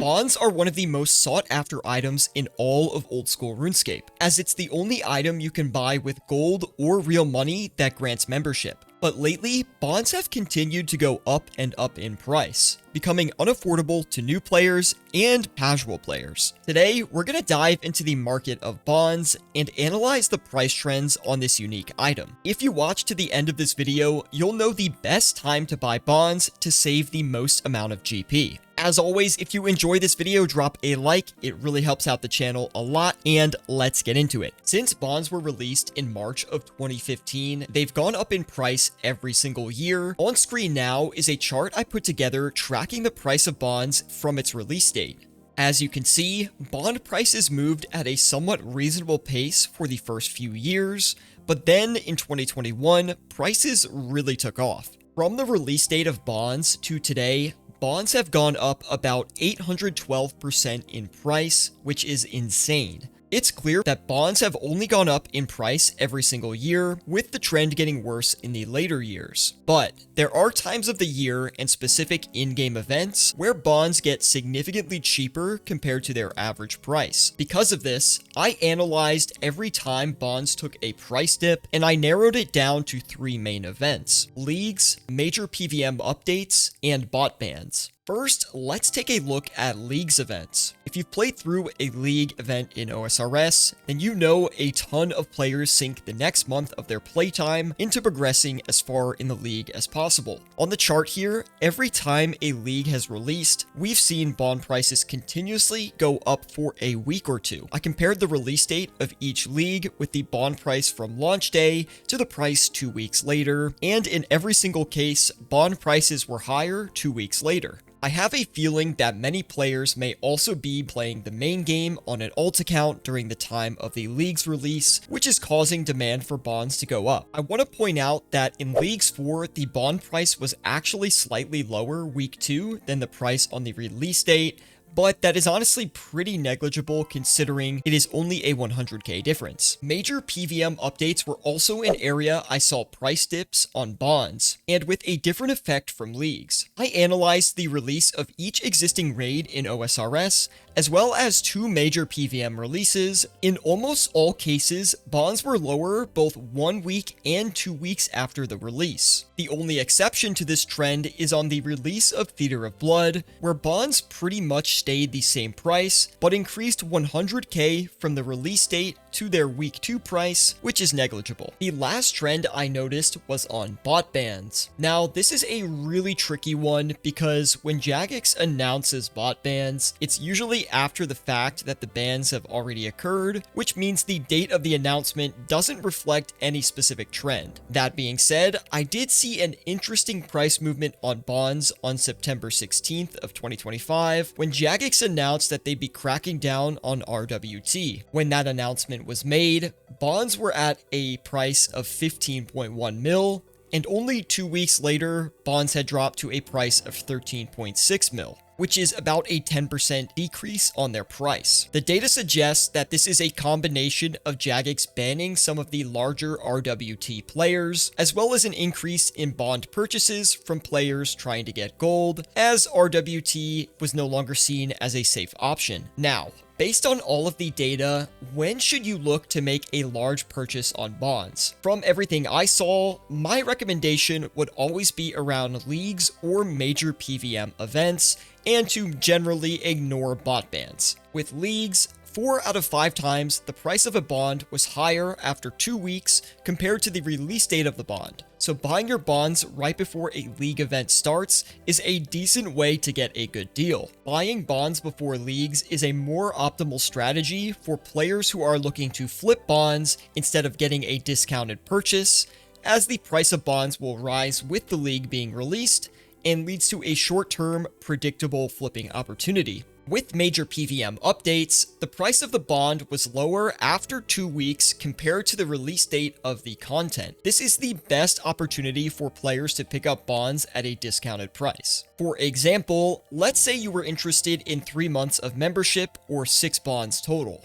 Bonds are one of the most sought after items in all of Old School Runescape, as it's the only item you can buy with gold or real money that grants membership. But lately, bonds have continued to go up and up in price, becoming unaffordable to new players and casual players. Today, we're going to dive into the market of bonds and analyze the price trends on this unique item. If you watch to the end of this video, you'll know the best time to buy bonds to save the most amount of GP. As always, if you enjoy this video, drop a like, it really helps out the channel a lot, and let's get into it. Since bonds were released in March of 2015, they've gone up in price every single year. On screen now is a chart I put together tracking the price of bonds from its release date. As you can see, bond prices moved at a somewhat reasonable pace for the first few years, but then in 2021, prices really took off. From the release date of bonds to today, bonds have gone up about 812% in price, which is insane. It's clear that bonds have only gone up in price every single year, with the trend getting worse in the later years. But there are times of the year and specific in-game events where bonds get significantly cheaper compared to their average price. Because of this, I analyzed every time bonds took a price dip, and I narrowed it down to 3 main events: leagues, major PVM updates, and bot bans. First, let's take a look at Leagues events. If you've played through a League event in OSRS, then you know a ton of players sink the next month of their playtime into progressing as far in the League as possible. On the chart here, every time a League has released, we've seen bond prices continuously go up for a week or two. I compared the release date of each League with the bond price from launch day to the price 2 weeks later, and in every single case, bond prices were higher 2 weeks later. I have a feeling that many players may also be playing the main game on an alt account during the time of the League's release, which is causing demand for bonds to go up. I want to point out that in Leagues 4, the bond price was actually slightly lower week 2 than the price on the release date, but that is honestly pretty negligible considering it is only a 100k difference. Major PVM updates were also an area I saw price dips on bonds, and with a different effect from Leagues. I analyzed the release of each existing raid in OSRS, as well as 2 major PVM releases. In almost all cases, bonds were lower both 1 week and 2 weeks after the release. The only exception to this trend is on the release of Theater of Blood, where bonds pretty much stayed the same price, but increased 100k from the release date to their week 2 price, which is negligible. The last trend I noticed was on bot bans. Now, this is a really tricky one because when Jagex announces bot bans, it's usually after the fact that the bans have already occurred, which means the date of the announcement doesn't reflect any specific trend. That being said, I did see an interesting price movement on bonds on September 16th of 2025 when Jagex announced that they'd be cracking down on RWT. When that announcement was made, bonds were at a price of 15.1 mil, and only 2 weeks later, bonds had dropped to a price of 13.6 mil, which is about a 10% decrease on their price. The data suggests that this is a combination of Jagex banning some of the larger RWT players, as well as an increase in bond purchases from players trying to get gold, as RWT was no longer seen as a safe option. Now, based on all of the data, when should you look to make a large purchase on bonds? From everything I saw, my recommendation would always be around leagues or major PVM events, and to generally ignore bot bans. With leagues, 4 out of 5 times, the price of a bond was higher after 2 weeks compared to the release date of the bond. So buying your bonds right before a league event starts is a decent way to get a good deal. Buying bonds before leagues is a more optimal strategy for players who are looking to flip bonds instead of getting a discounted purchase, as the price of bonds will rise with the league being released and leads to a short-term, predictable flipping opportunity. With major PVM updates, the price of the bond was lower after 2 weeks compared to the release date of the content. This is the best opportunity for players to pick up bonds at a discounted price. For example, let's say you were interested in 3 months of membership or 6 bonds total.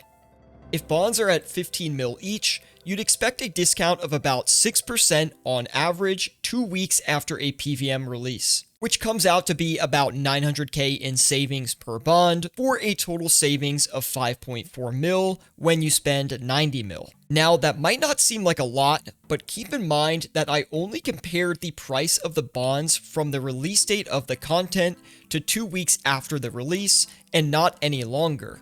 If bonds are at 15 mil each, you'd expect a discount of about 6% on average 2 weeks after a PVM release, which comes out to be about 900k in savings per bond for a total savings of 5.4 mil when you spend 90 mil. Now, that might not seem like a lot, but keep in mind that I only compared the price of the bonds from the release date of the content to 2 weeks after the release and not any longer.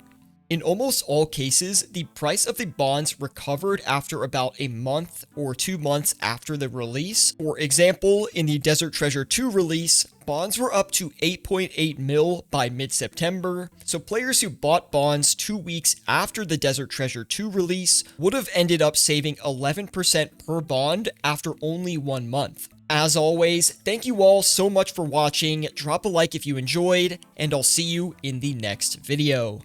In almost all cases, the price of the bonds recovered after about a month or 2 months after the release. For example, in the Desert Treasure 2 release, bonds were up to 8.8 mil by mid-September, so players who bought bonds 2 weeks after the Desert Treasure 2 release would have ended up saving 11% per bond after only 1 month. As always, thank you all so much for watching, drop a like if you enjoyed, and I'll see you in the next video.